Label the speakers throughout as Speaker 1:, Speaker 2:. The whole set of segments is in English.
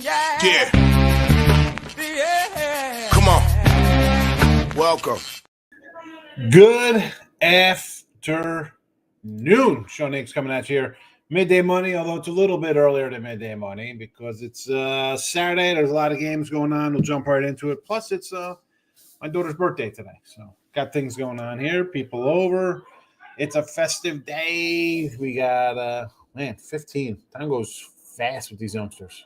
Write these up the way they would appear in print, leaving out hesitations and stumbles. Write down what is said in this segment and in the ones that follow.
Speaker 1: Yeah. Come on. Welcome.
Speaker 2: Good afternoon. Sean Higgs coming at you here. Midday Money, although it's a little bit earlier than Midday Money because it's Saturday. There's a lot of games going on. We'll jump right into it. Plus, it's my daughter's birthday today. So, got things going on here. People over. It's a festive day. We got, 15. Time goes fast with these youngsters.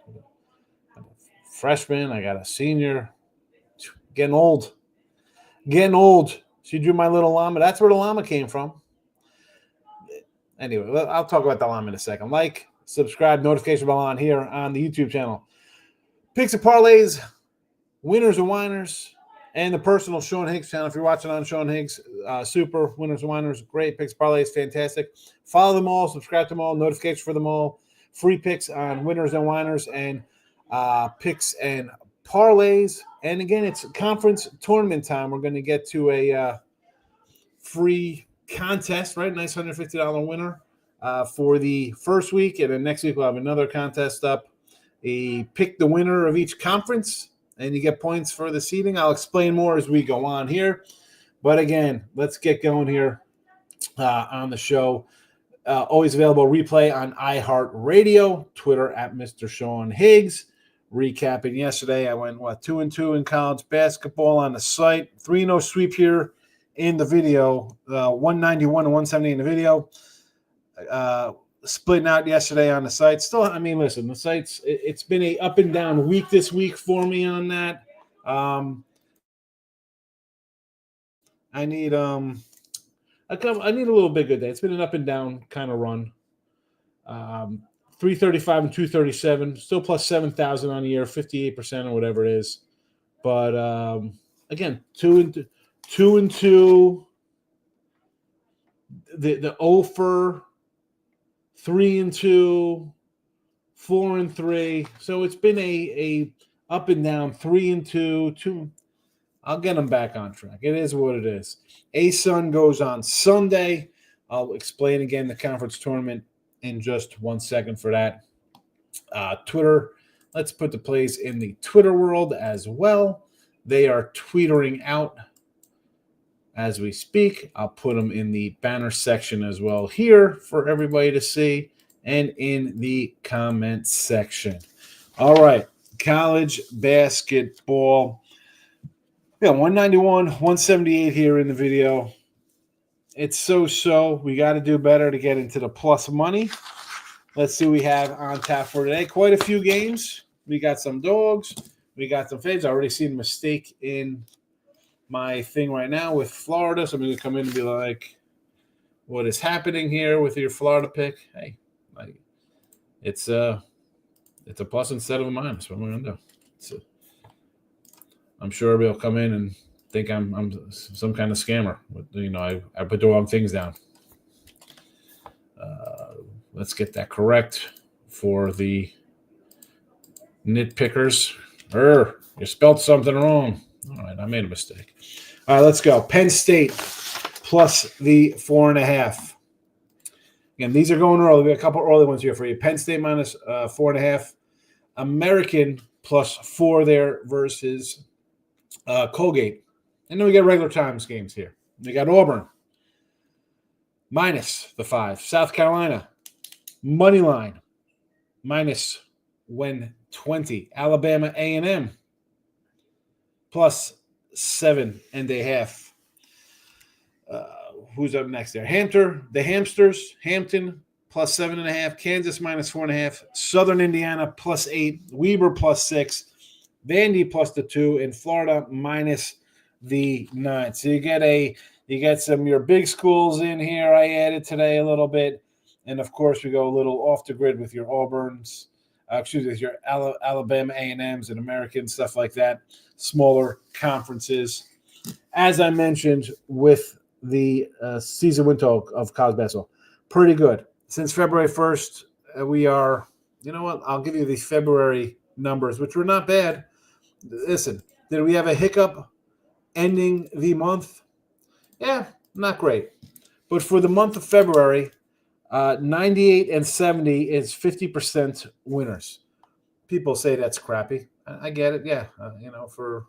Speaker 2: Freshman. I got a senior. Getting old. She drew my little llama. That's where the llama came from. Anyway, I'll talk about the llama in a second. Like, subscribe, notification bell on here on the YouTube channel. Picks and parlays, winners and whiners, and the personal Sean Higgs channel. If you're watching on Sean Higgs, super. Winners and whiners, great. Picks and parlays, fantastic. Follow them all, subscribe to them all, notifications for them all. Free picks on winners and whiners and picks and parlays. And again, it's conference tournament time. We're going to get to a free contest, right? Nice $150 winner for the first week. And then next week we'll have another contest up. Pick the winner of each conference, and you get points for the seeding. I'll explain more as we go on here. But again, let's get going here on the show. Always available replay on iHeartRadio, Twitter at Mr. Sean Higgs. Recapping yesterday, I went 2-2 in college basketball on the site. 3-0 sweep here in the video. 191 and 170 in the video. Splitting out yesterday on the site. Still, I mean, listen, the site's it's been a up and down week this week for me on that. I need a little bit good day. It's been an up and down kind of run. 335 and 237, still plus 7,000 on the year, 58% or whatever it is. But again, 2-2. The 0 for 3-2, 4-3. So it's been a up and down 3-2. 2. I'll get them back on track. It is what it is. ASUN goes on Sunday. I'll explain again the conference tournament in just 1 second for that. Twitter, let's put the plays in the Twitter world as well. They are tweetering out as we speak. I'll put them in the banner section as well here for everybody to see and in the comment section. All right, college basketball. Yeah, 191, 178 here in the video. It's so-so. We got to do better to get into the plus money. Let's see what we have on tap for today. Quite a few games. We got some dogs. We got some faves. I already seen a mistake in my thing right now with Florida. So I'm going to come in and be like, what is happening here with your Florida pick? Hey, it's a plus instead of a minus. What am I going to do? I'm sure everybody will come in and think I'm some kind of scammer. I put the wrong things down. Let's get that correct for the nitpickers. You spelled something wrong. All right, I made a mistake. All right, let's go. Penn State plus the 4.5. Again, these are going early. We have a couple early ones here for you. Penn State minus 4.5. American plus 4 there versus Colgate. And then we got regular times games here. We got Auburn minus the 5. South Carolina money line minus 120. Alabama A&M plus 7.5. Who's up next there? The Hamsters, Hampton plus 7.5. Kansas minus 4.5. Southern Indiana plus 8. Weber plus 6. Vandy plus the 2. And Florida minus the 9. So you get some of your big schools in here. I added today a little bit. And, of course, we go a little off the grid with your Auburns, your Alabama A&Ms and American, stuff like that, smaller conferences. As I mentioned with the season win total of college basketball, pretty good. Since February 1st, we are, you know what, I'll give you the February numbers, which were not bad. Listen, did we have a hiccup ending the month? Yeah, not great. But for the month of February, 98 and 70 is 50% winners. people say that's crappy. I get it. Yeah, for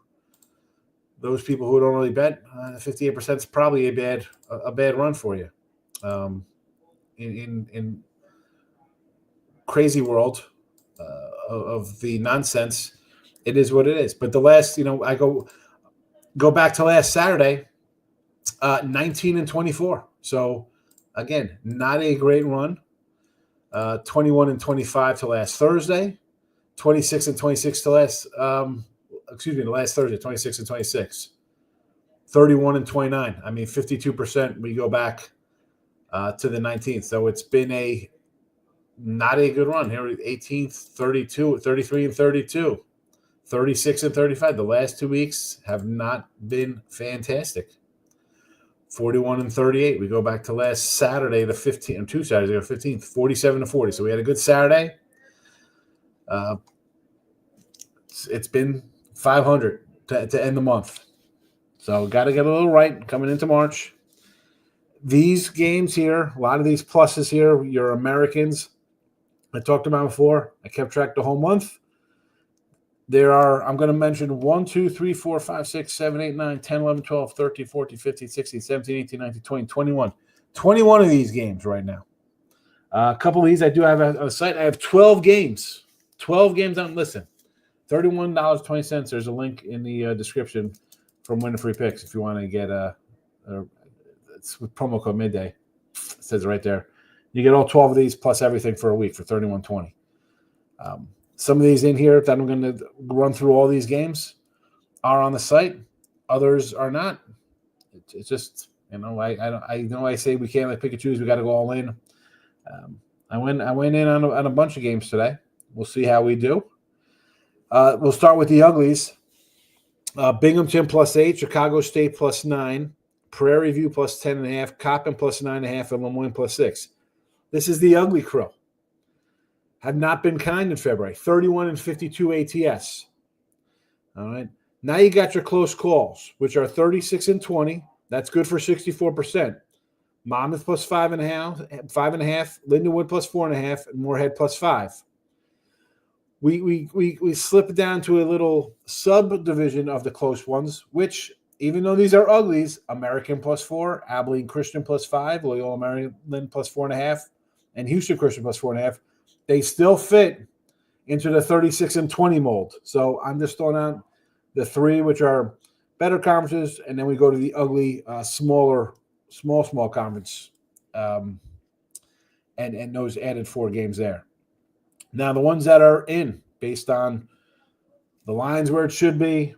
Speaker 2: those people who don't really bet, 58% is probably a bad run for you. In crazy world of the nonsense, it is what it is. But the last, I go back to last Saturday, 19-24. So again, not a great run. 21-25 to last Thursday, 26-26 to last. Last Thursday, 26-26, 31-29. I mean, 52%. We go back to the 19th. So it's been not a good run here. 18th, 32, 33-32, 36-35. The last 2 weeks have not been fantastic. 41-38. We go back to last Saturday, the 15th, 2 Saturdays ago, 15th, 47-40. So we had a good Saturday. It's been 500 to end the month. So got to get a little right coming into March. These games here, a lot of these pluses here, your Americans, I talked about before. I kept track the whole month. I'm going to mention 1, 2, 3, 4, 5, 6, 7, 8, 9, 10, 11, 12, 13, 14, 15, 16, 17, 18, 19, 20, 21. 21 of these games right now. A couple of these I do have a site. I have 12 games. 12 games on listen. $31.20. There's a link in the description from Winning Free Picks if you want to get it's with promo code midday. It says it right there. You get all 12 of these plus everything for a week for $31.20. Some of these in here that I'm going to run through all these games are on the site. Others are not. It's just, I know I say we can't pick and choose. We got to go all in. I went in on a bunch of games today. We'll see how we do. We'll start with the uglies. Binghamton +8, Chicago State +9, Prairie View +10.5, Coppin +9.5, and Lemoyne +6. This is the ugly crow. Have not been kind in February. 31-52 ATS. All right. Now you got your close calls, which are 36-20. That's good for 64%. Monmouth +5.5, Lindenwood +4.5, and Moorhead +5. We slip down to a little subdivision of the close ones, which, even though these are uglies, American +4, Abilene Christian +5, Loyola Maryland +4.5, and Houston Christian +4.5. They still fit into the 36-20 mold. So I'm just throwing out the three, which are better conferences, and then we go to the ugly, small conference, and those added 4 games there. Now, the ones that are in, based on the lines where it should be,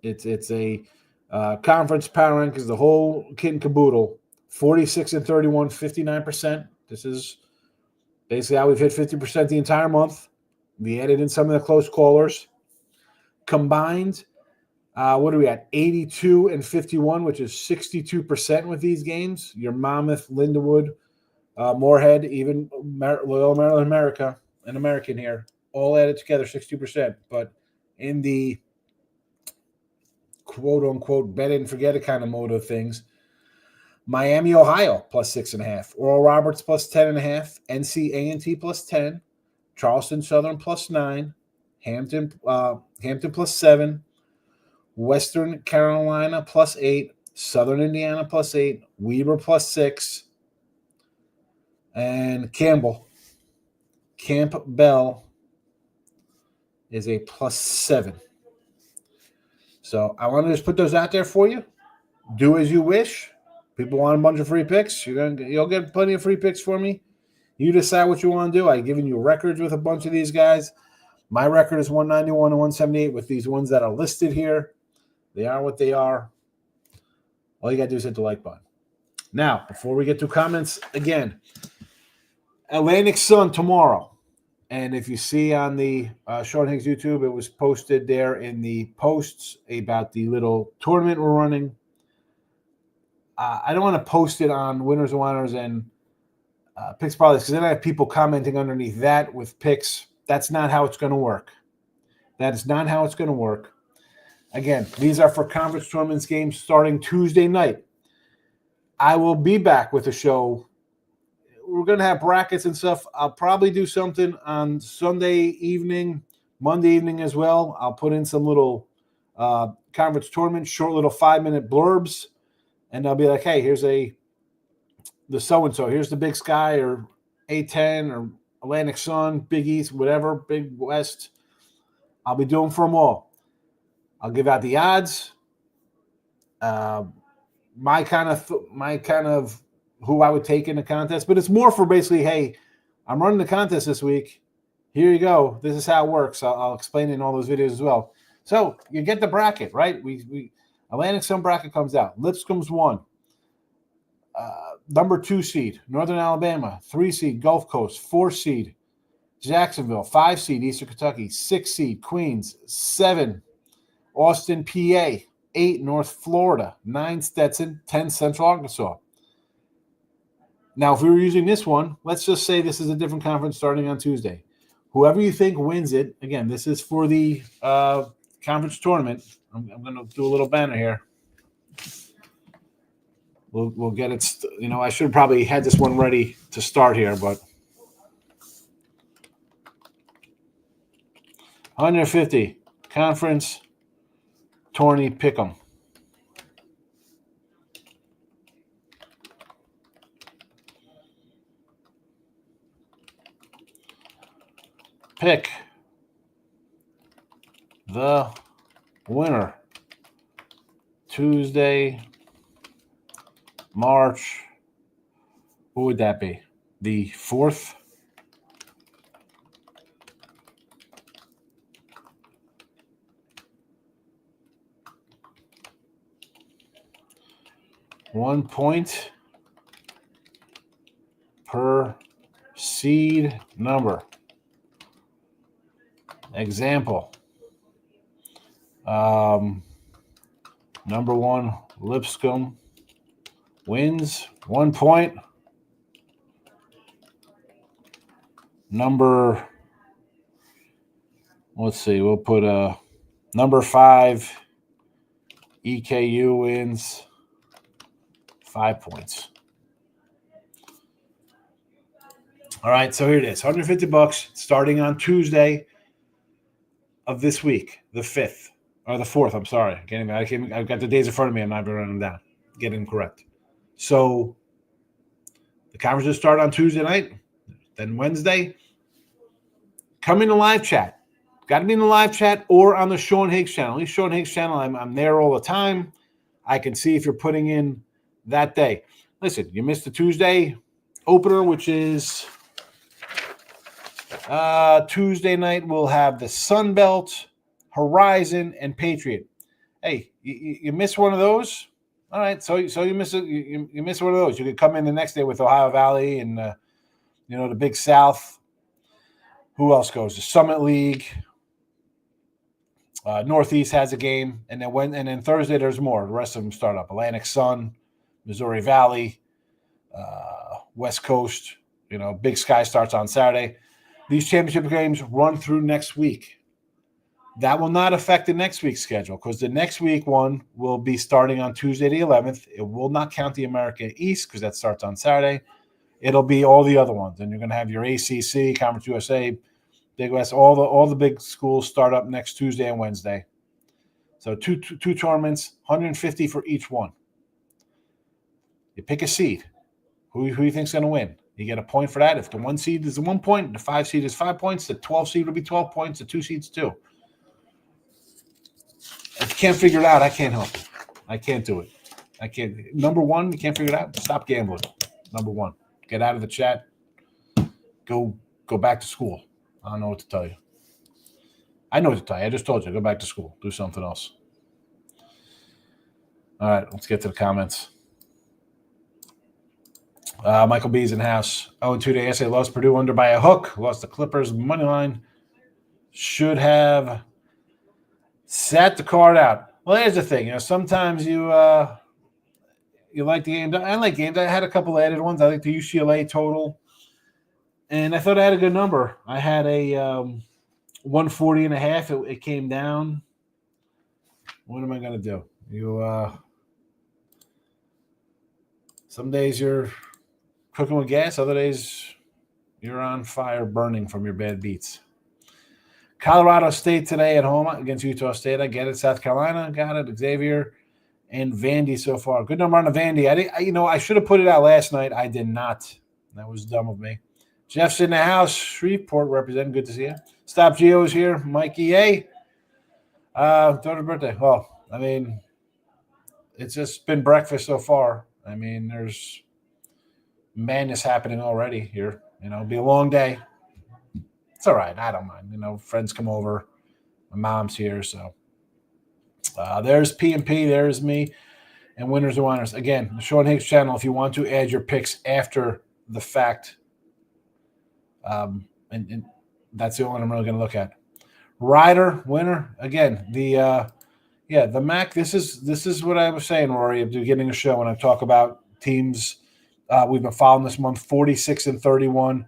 Speaker 2: it's a conference power rank is the whole kit and caboodle. 46-31, 59%. This is basically how we've hit 50% the entire month. We added in some of the close callers. Combined, what are we at? 82-51, which is 62% with these games. Your Monmouth, Lindenwood, Moorhead, even Loyola Maryland America, an American here, all added together 60%. But in the quote-unquote bet it and forget it kind of mode of things, Miami, Ohio, +6.5. Oral Roberts +10.5. NC A&T +10. Charleston Southern +9. Hampton +7. Western Carolina +8. Southern Indiana +8. Weber +6. And Campbell, Camp Bell, is a +7. So I want to just put those out there for you. Do as you wish. People want a bunch of free picks. You'll get plenty of free picks for me. You decide what you want to do. I've given you records with a bunch of these guys. My record is 191-178 with these ones that are listed here. They are what they are. All you got to do is hit the like button. Now, before we get to comments, again, Atlantic Sun tomorrow. And if you see on the Sean Higgs YouTube, it was posted there in the posts about the little tournament we're running. I don't want to post it on Winners and Whiners and Picks Parlays because then I have people commenting underneath that with picks. That's not how it's going to work. That is not how it's going to work. Again, these are for conference tournaments games starting Tuesday night. I will be back with a show. We're going to have brackets and stuff. I'll probably do something on Sunday evening Monday evening as well, I'll put in some little conference tournament, short little 5-minute blurbs, and I'll be like, hey, here's the so-and-so. Here's the Big Sky or A10 or Atlantic Sun, Big East, whatever, Big West. I'll be doing for them all. I'll give out the odds, my kind of who I would take in the contest, but it's more for basically, hey, I'm running the contest this week. Here you go. This is how it works. I'll explain it in all those videos as well. So you get the bracket, right? We Atlantic Sun bracket comes out. Lipscomb's 1. Number 2 seed, Northern Alabama. 3 seed, Gulf Coast. 4 seed, Jacksonville. 5 seed, Eastern Kentucky. 6 seed, Queens. 7, Austin, PA. 8, North Florida. 9, Stetson. 10, Central Arkansas. Now, if we were using this one, let's just say this is a different conference starting on Tuesday. Whoever you think wins it, again, this is for the conference tournament. I'm going to do a little banner here. We'll get it. I should have probably had this one ready to start here, but 150 conference tourney pick'em. Pick the winner. Tuesday, March. What would that be? The 4th? One point per seed number. Example. Number 1, Lipscomb wins 1 point. Let's see, we'll put number 5, EKU wins 5 points. All right, so here it is, $150 starting on Tuesday of this week, the 5th, or the 4th, I'm sorry. I've got the days in front of me, I'm not running them down. Getting them correct. So the conferences start on Tuesday night, then Wednesday. Come in the live chat. Got to be in the live chat or on the Sean Higgs channel. At least Sean Higgs channel, I'm there all the time. I can see if you're putting in that day. Listen, you missed the Tuesday opener, which is Tuesday night. We'll have the Sun Belt, Horizon, and Patriot. Hey, you miss one of those? All right, so you miss it. You miss one of those. You could come in the next day with Ohio Valley and the Big South. Who else goes? The Summit League. Northeast has a game, and then Thursday there's more. The rest of them start up. Atlantic Sun, Missouri Valley, West Coast. Big Sky starts on Saturday. These championship games run through next week. That will not affect the next week's schedule because the next week one will be starting on Tuesday the 11th. It will not count the America East because that starts on Saturday. It'll be all the other ones, and you're going to have your ACC, Conference USA, Big West. All the big schools start up next Tuesday and Wednesday. So two tournaments, 150 for each one. You pick a seed. Who you think's going to win? You get a point for that. If the 1 seed is 1 point, the 5 seed is 5 points, the 12 seed will be 12 points, the 2 seed's 2. If you can't figure it out, I can't help you. I can't do it. I can't. Number 1, you can't figure it out? Stop gambling. Number 1. Get out of the chat. Go back to school. I don't know what to tell you. I know what to tell you. I just told you. Go back to school. Do something else. All right, let's get to the comments. Michael B's in house. 0-2 to SA. Lost Purdue under by a hook. Lost the Clippers money line. Should have sat the card out. Well, here's the thing. Sometimes you like the game. I like games. I had a couple added ones. I like the UCLA total. And I thought I had a good number. I had a 140.5. It came down. What am I going to do? Some days you're cooking with gas. Other days you're on fire burning from your bad beats. Colorado State today at home against Utah State. I get it. South Carolina got it. Xavier and Vandy so far. Good number on the Vandy. I should have put it out last night. I did not. That was dumb of me. Jeff's in the house. Shreveport representing. Good to see you. Stop Gio's here. Mikey A. Daughter's birthday. Well, I mean, it's just been breakfast so far. I mean, there's madness happening already here. It'll be a long day. It's all right. I don't mind. Friends come over. My mom's here, so there's P&P. There's me, and Winners and Whiners. Again, the Sean Higgs channel. If you want to add your picks after the fact, and that's the only one I'm really going to look at. Rider winner again. The MAC. This is what I was saying, Rory, at the beginning of the show when I talk about teams we've been following this month. 46-31.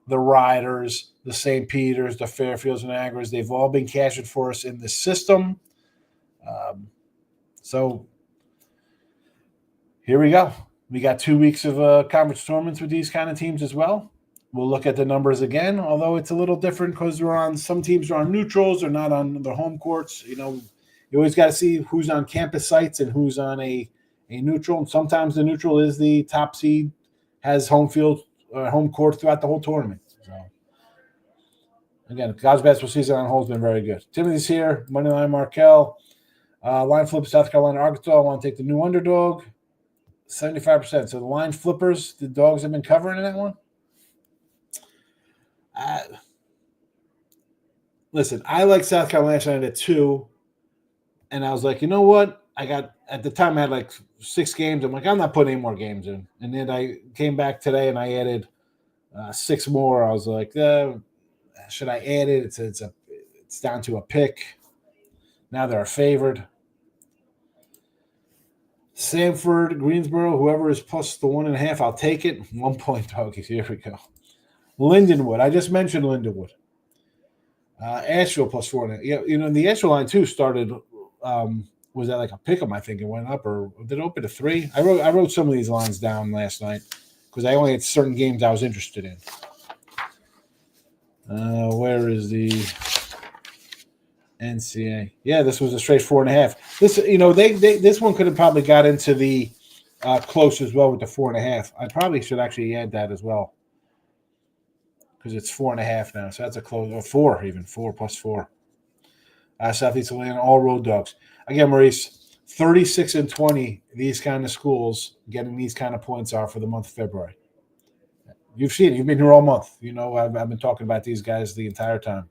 Speaker 2: The Riders, the St. Peters, the Fairfields and Agras, they've all been cashing for us in the system. So here we go. We got 2 weeks of conference tournaments with these kind of teams as well. We'll look at the numbers again, although it's a little different because some teams are on neutrals or not on their home courts. You always got to see who's on campus sites and who's on a neutral. And sometimes the neutral is the top seed, has home field or home court throughout the whole tournament. So again, college basketball season on hold has been very good. Timothy's here. Moneyline Markel. Line flip South Carolina, Arkansas. I want to take the new underdog. 75%. So the line flippers, the dogs have been covering in that one. Listen, I like South Carolina at 2, and I was like, you know what? At the time I had like 6 games. I'm like, I'm not putting any more games in. And then I came back today and I added 6 more. I was like, should I add it? It's down to a pick. Now they're favored. Samford, Greensboro, whoever is plus the 1.5, I'll take it. 1 point doggies. Here we go. Lindenwood. I just mentioned Lindenwood. Asheville plus 4.5. Yeah, the Asheville line too started. Was that like a pick 'em? I think it went up, or did it open to 3? I wrote some of these lines down last night because I only had certain games I was interested in. Where is the NCAA? Yeah, this was a straight 4.5. This one could have probably got into the close as well with the 4.5. I probably should actually add that as well because it's 4.5 now. So that's a close, or 4 even 4 plus 4. Southeast Atlanta, all road dogs. Again, Maurice, 36-20. These kind of schools getting these kind of points are for the month of February. You've seen it. You've been here all month. I've been talking about these guys the entire time.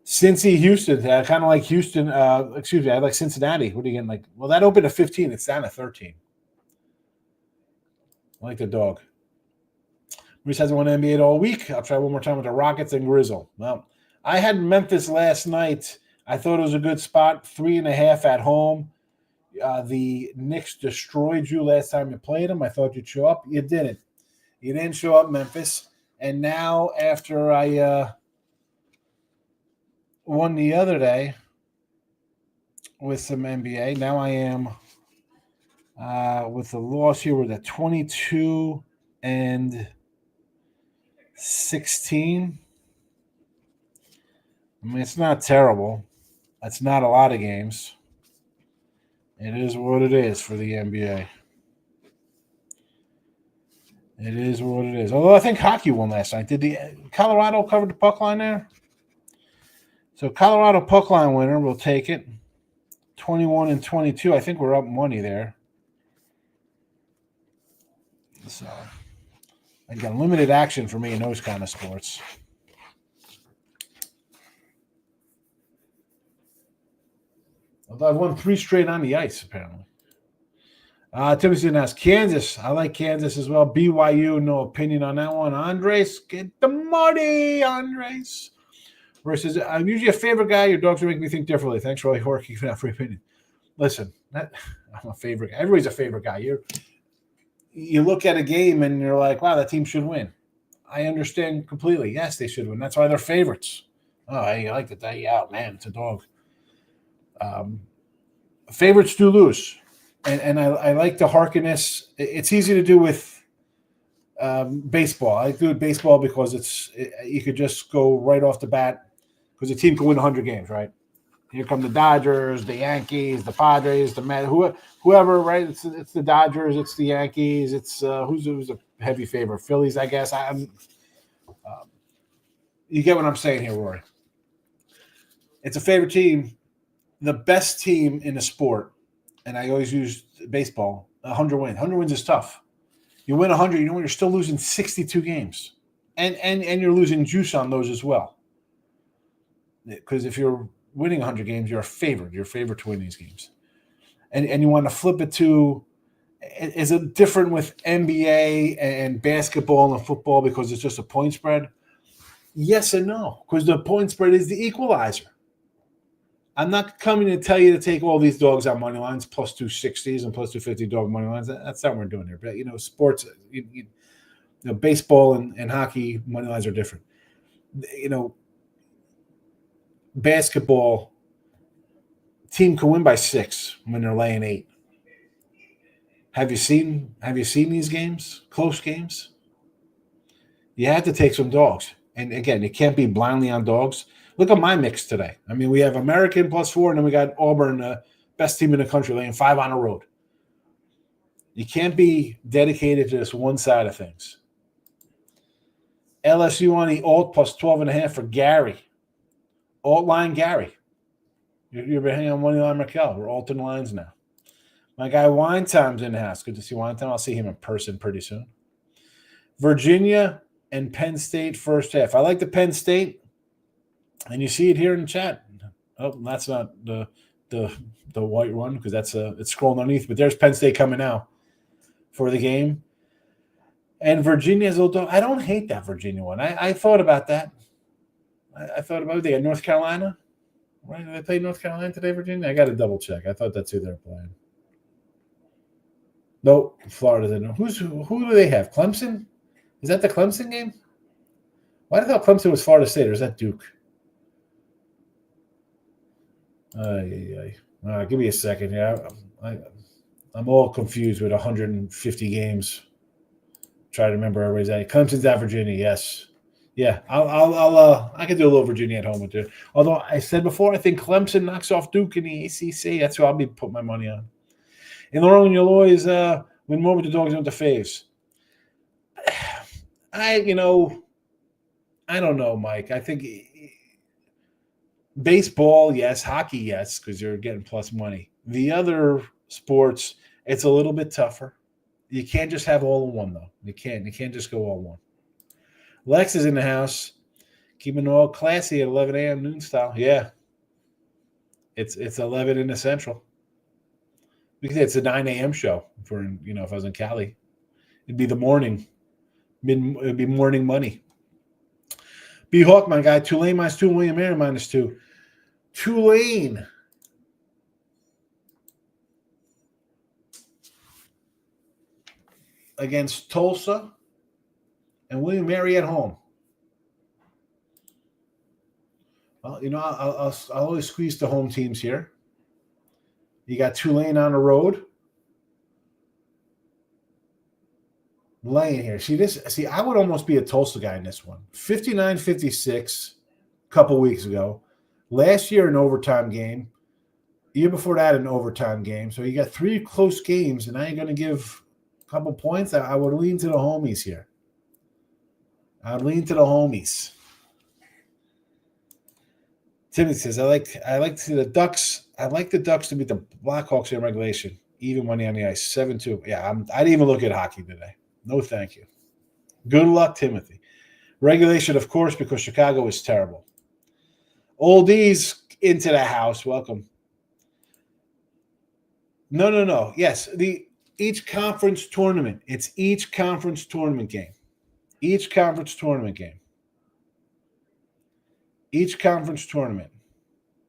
Speaker 2: Cincy, Houston. I kind of like Houston. I like Cincinnati. What are you getting? Well, that opened at 15. It's down to 13. I like the dog. Maurice hasn't won NBA all week. I'll try one more time with the Rockets and Grizzle. Well, I had Memphis last night. I thought it was a good spot. 3.5 at home. The Knicks destroyed you last time you played them. I thought you'd show up. You didn't. You didn't show up, Memphis. And now after I won the other day with some NBA, now I am with the loss here with a 22-16. I mean, it's not terrible. That's not a lot of games. It is what it is for the NBA. It is what it is. Although I think hockey won last night. Did the Colorado cover the puck line there? So Colorado puck line winner, we'll take it. 21-22. I think we're up money there. So again, limited action for me in those kind of sports. Although I've won 3 straight on the ice, apparently. Timothy asks, Kansas. I like Kansas as well. BYU, no opinion on that one. Andres, get the money, Andres. Versus, I'm usually a favorite guy. Your dogs are making me think differently. Thanks, Roy Horky, for that free opinion. Listen, I'm a favorite guy. Everybody's a favorite guy. You look at a game and you're like, wow, that team should win. I understand completely. Yes, they should win. That's why they're favorites. Oh, I like the day out, man. It's a dog. Favorites do lose. And I like the harkiness. It's easy to do with baseball. I do it baseball because you could just go right off the bat because a team can win 100 games, right? Here come the Dodgers, the Yankees, the Padres, the Mets, whoever, right? It's the Dodgers, it's the Yankees, it's who's a heavy favorite? Phillies, I guess. You get what I'm saying here, Rory. It's a favorite team, the best team in the sport, and I always use baseball. 100 wins. 100 wins is tough. You win 100, you know what? You're still losing 62 games, and you're losing juice on those as well. Because if you're winning 100 games, you're a favorite. You're a favorite to win these games. And you want to flip it to, is it different with NBA and basketball and football because it's just a point spread? Yes and no, because the point spread is the equalizer. I'm not coming to tell you to take all these dogs on money lines, plus 260s and plus 250 dog money lines. That's not what we're doing here. But, sports, baseball and hockey money lines are different. Basketball, team can win by 6 when they're laying 8. Have you seen these games, close games? You have to take some dogs. And again, you can't be blindly on dogs. Look at my mix today. I mean, we have American +4, and then we got Auburn, best team in the country, laying 5 on the road. You can't be dedicated to this one side of things. LSU on the alt +12.5 for Gary. Alt line Gary. You've been hanging on money line Raquel. We're alting lines now. My guy Winetime's in the house. Good to see Winetime. I'll see him in person pretty soon. Virginia and Penn State first half. I like the Penn State, and you see it here in the chat. Oh, that's not the white one because it's scrolling underneath. But there's Penn State coming out for the game. And Virginia's a little. I don't hate that Virginia one. I thought about that. I thought about it. They got North Carolina. Right? Did they play North Carolina today, Virginia? I got to double check. I thought that's who they're playing. Nope, Florida didn't. Who do they have? Clemson? Is that the Clemson game? Why did I thought Clemson was Florida State, or is that Duke? Give me a second here. I'm all confused with 150 games. Try to remember everybody's at. Clemson's at Virginia, yes. Yeah, I can do a little Virginia at home with it. Although I said before, I think Clemson knocks off Duke in the ACC. That's who I'll be putting my money on. And Laurel, you'll always win more with the dogs than with the faves. I don't know, Mike. I think baseball, yes. Hockey, yes, because you're getting plus money. The other sports, it's a little bit tougher. You can't just have all in one, though. You can't just go all one. Lex is in the house, keeping it all classy at 11 a.m. noon style. Yeah, it's 11 in the Central. We could say it's a 9 a.m. show for if I was in Cali, it'd be the morning. It'd be morning money. B Hawk, my guy. Tulane -2. William Mary -2. Tulane. Against Tulsa. And William Mary at home. Well, I'll always squeeze the home teams here. You got Tulane on the road. Laying here. See, I would almost be a Tulsa guy in this one. 59-56 a couple weeks ago. Last year, an overtime game. Year before that, an overtime game. So you got 3 close games, and now you're going to give a couple points. I would lean to the homies here. I'd lean to the homies. Timothy says, I like to see the Ducks. I'd like the Ducks to beat the Blackhawks in regulation, even money on the ice, 7-2. Yeah, I didn't even look at hockey today. No, thank you. Good luck, Timothy. Regulation, of course, because Chicago is terrible. Oldies into the house. Welcome. No. Yes, each conference tournament. It's each conference tournament game. Each conference tournament game. Each conference tournament.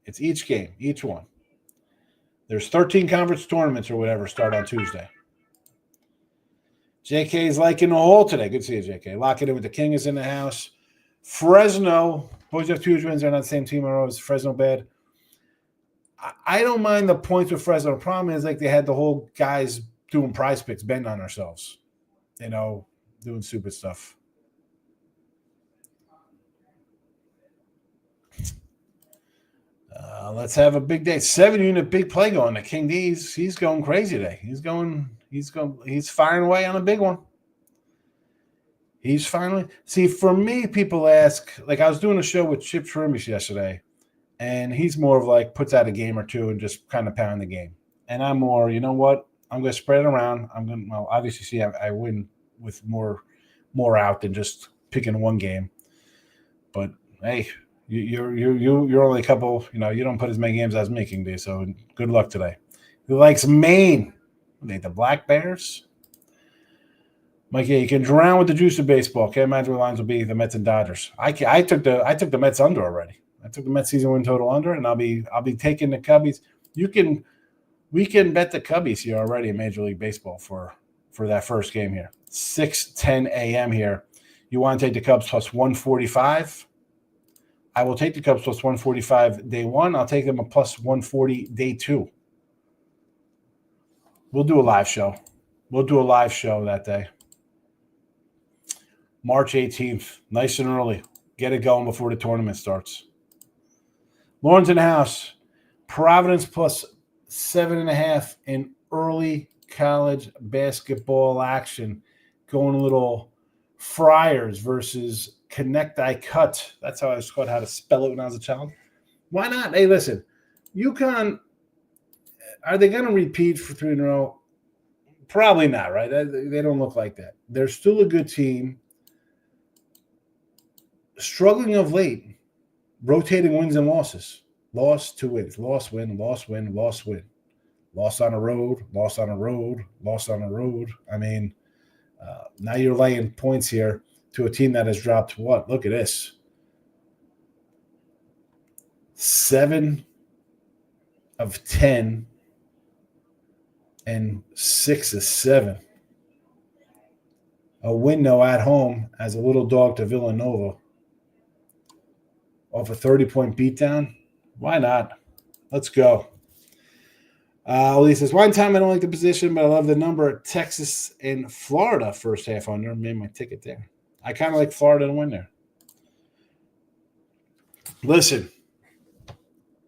Speaker 2: It's each game, each one. There's 13 conference tournaments or whatever start on Tuesday. JK is liking the hole today. Good to see you, JK. Locking in with the King is in the house. Fresno. Boys have 2 wins. They're not the same team. Is Fresno bad? I don't mind the points with Fresno. The problem is they had the whole guys doing prize picks, betting on ourselves. Doing stupid stuff. Let's have a big day. 7-unit big play going. The King D's. He's going crazy today. He's firing away on a big one. He's finally. See, for me, people ask, like I was doing a show with Chip Shroomish yesterday, and he's more of like puts out a game or two and just kind of pound the game. And I'm more, you know what? I'm going to spread it around. I'm going to, well, obviously, see, I win with more out than just picking one game. But hey, you're only a couple. You don't put as many games as me, King D. So good luck today. Who likes Maine? They the Black Bears. Mike, yeah, you can drown with the juice of baseball. Can't imagine what lines will be the Mets and Dodgers. I took the Mets under already. I took the Mets season win total under, and I'll be taking the Cubbies. We can bet the Cubbies here already in Major League Baseball for that first game here. 6:10 a.m. here. You want to take the Cubs plus 145? I will take the Cubs plus 145 day one. I'll take them a plus 140 day two. We'll do a live show. We'll do a live show that day. March 18th, nice and early. Get it going before the tournament starts. Lauren's in the house. Providence plus 7.5 in early college basketball action. Going a little Friars versus Connect I Cut. That's how I was taught how to spell it when I was a child. Why not? Hey, listen, UConn, are they going to repeat for 3 in a row? Probably not, right? They don't look like that. They're still a good team. Struggling of late, rotating wins and losses. Loss, 2 wins. Loss, win, loss, win, loss, win. Loss on the road, loss on the road, loss on the road. I mean, now you're laying points here to a team that has dropped what? Look at this. 7 of 10 and 6 of 7. A win, though, at home as a little dog to Villanova. Off a 30-point beatdown. Why not? Let's go. Lee says, one time I don't like the position, but I love the number. Texas and Florida first half under. Made my ticket there. I kind of like Florida to win there. Listen,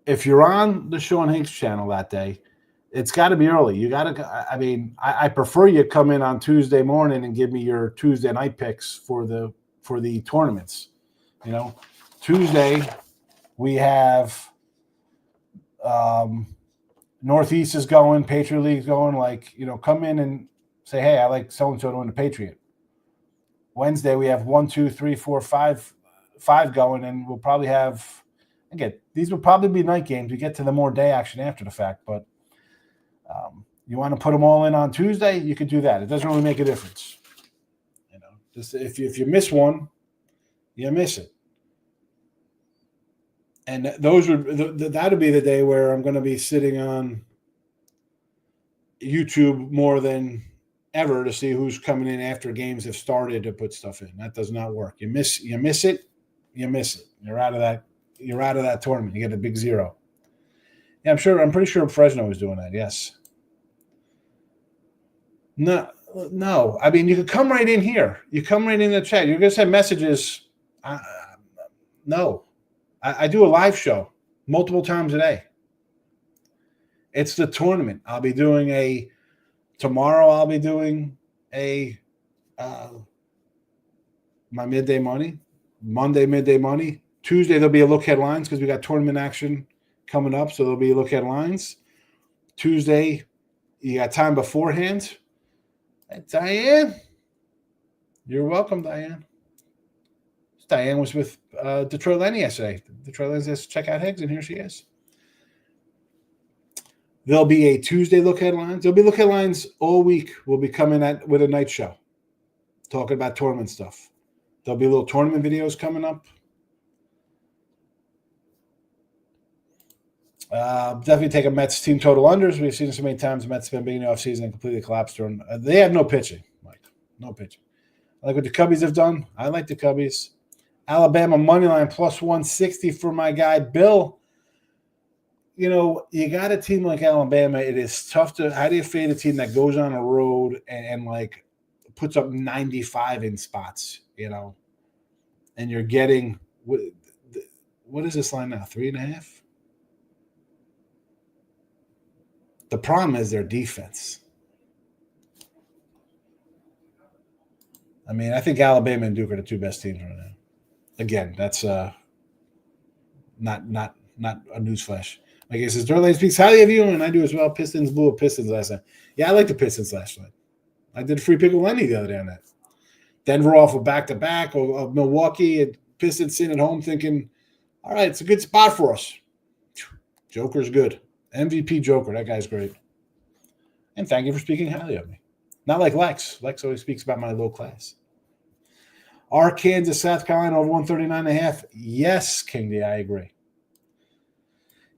Speaker 2: if you're on the Sean Hanks channel that day, it's got to be early. You got to. I mean, I prefer you come in on Tuesday morning and give me your Tuesday night picks for the tournaments. Tuesday we have Northeast is going, Patriot League's going. Come in and say, hey, I like so and so to win the Patriot. Wednesday we have 1, 2, 3, 4, 5 going, and we'll probably have. Again, these will probably be night games. We get to the more day action after the fact, but you want to put them all in on Tuesday, you could do that. It doesn't really make a difference. Just if you miss one, you miss it. And that'll be the day where I'm going to be sitting on YouTube more than ever to see who's coming in after games have started to put stuff in. That does not work. You miss it, you miss it. You're out of that tournament. You get a big 0. Yeah, I'm pretty sure Fresno was doing that. Yes. No. I mean, you could come right in here. You come right in the chat. You're going to send messages. No. I do a live show multiple times a day. It's the tournament. Tomorrow I'll be doing my midday money, Monday midday money. Tuesday there'll be a look headlines because we got tournament action coming up, so there'll be a look headlines. Tuesday, you got time beforehand. Hey, Diane, you're welcome, Diane. Diane was with Detroit Lenny yesterday. Detroit Lenny says, check out Higgs, and here she is. There'll be a Tuesday look headlines. There'll be look headlines all week. We'll be coming with a night show, talking about tournament stuff. There'll be little tournament videos coming up. Definitely take a Mets team total unders. We've seen so many times the Mets have been beginning the offseason and completely collapsed. They have no pitching, Mike. No pitching. I like what the Cubbies have done. I like the Cubbies. Alabama money line plus 160 for my guy Bill. You got a team like Alabama. It is tough to. How do you fade a team that goes on a road and puts up 95 in spots? And you're getting what is this line now? 3.5. The problem is their defense. I mean, I think Alabama and Duke are the two best teams right now. Again, that's not a newsflash. Like it says, Durlane speaks highly of you, and I do as well. Pistons blew up Pistons last night. Yeah, I like the Pistons last night. I did a free pick with Lenny the other day on that. Denver off a back-to-back of Milwaukee, and Pistons sitting at home thinking, all right, it's a good spot for us. Joker's good. MVP Joker. That guy's great. And thank you for speaking highly of me. Not like Lex. Lex always speaks about my low class. Arkansas, South Carolina over 139.5. Yes, King D, I agree.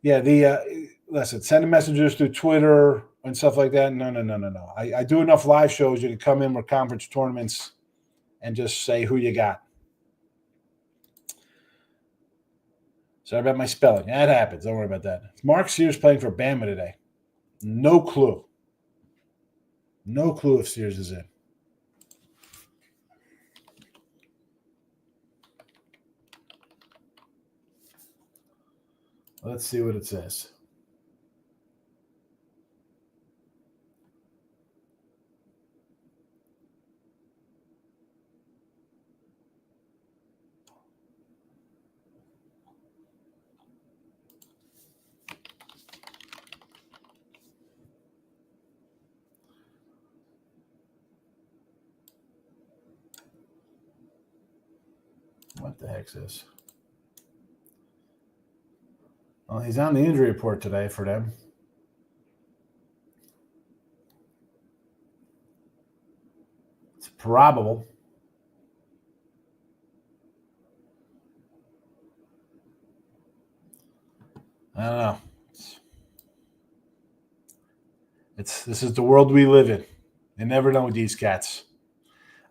Speaker 2: Yeah, listen, sending messages through Twitter and stuff like that. No. I do enough live shows. You can come in with conference tournaments and just say who you got. Sorry about my spelling. That happens. Don't worry about that. Mark Sears playing for Bama today. No clue. No clue if Sears is in. Let's see what it says. What the heck's this? Well, he's on the injury report today for them. It's probable. I don't know. This is the world we live in. You never know with these cats.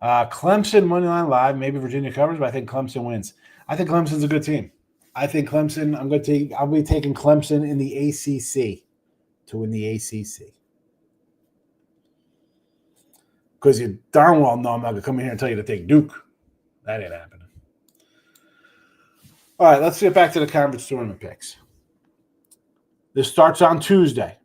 Speaker 2: Clemson moneyline live. Maybe Virginia covers, but I think Clemson wins. I think Clemson's a good team. I think Clemson. I'll be taking Clemson in the ACC to win the ACC. Because you darn well know I'm not going to come in here and tell you to take Duke. That ain't happening. All right, let's get back to the conference tournament picks. This starts on Tuesday.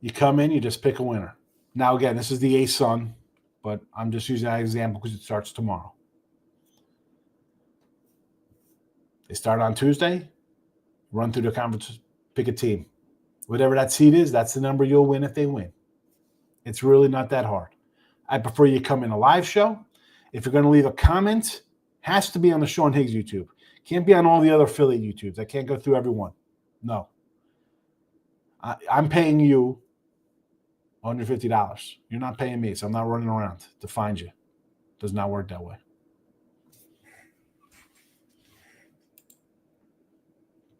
Speaker 2: You come in, you just pick a winner. Now, again, this is the A-Sun, but I'm just using that example because it starts tomorrow. They start on Tuesday, run through the conference, pick a team. Whatever that seed is, that's the number you'll win if they win. It's really not that hard. I prefer you come in a live show. If you're going to leave a comment, has to be on the Sean Higgs YouTube. Can't be on all the other affiliate YouTubes. I can't go through every one. No. I'm paying you $150. You're not paying me, so I'm not running around to find you. Does not work that way.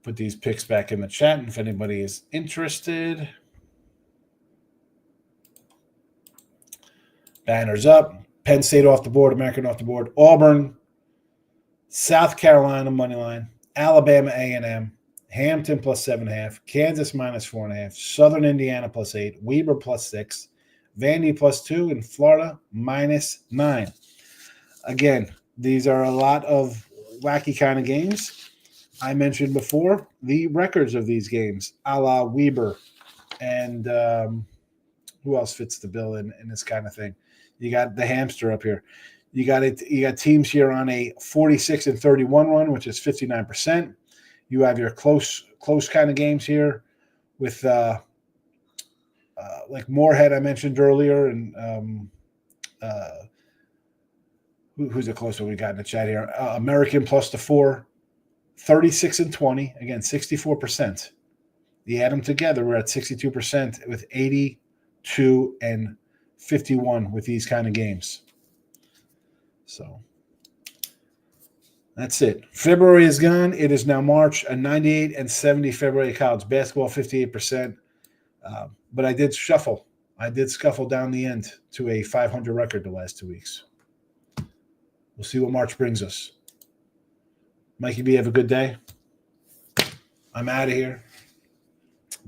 Speaker 2: Put these picks back in the chat if anybody is interested. Banners up. Penn State off the board. American off the board. Auburn. South Carolina money line. Alabama A&M. Hampton plus 7.5. Kansas minus 4.5. Southern Indiana plus 8. Weber plus 6. Vandy plus 2. And Florida minus 9. Again, these are a lot of wacky kind of games. I mentioned before the records of these games, a la Weber, and who else fits the bill in this kind of thing? You got the hamster up here. You got teams here on a 46-31 run, which is 59%. You have your close kind of games here with like Moorhead I mentioned earlier, and who's the close one we got in the chat here? American plus the 4. 36-20, again, 64%. You add them together, we're at 62% with 82 and 51 with these kind of games. So that's it. February is gone. It is now March. A 98 and 70 February college basketball, 58%. But I did shuffle. I did scuffle down the end to a 500 record the last 2 weeks. We'll see what March brings us. Mikey B, have a good day. I'm out of here.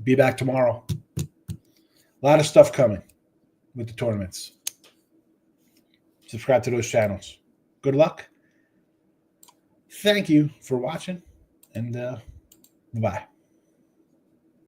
Speaker 2: Be back tomorrow. A lot of stuff coming with the tournaments. Subscribe to those channels. Good luck. Thank you for watching, and bye-bye.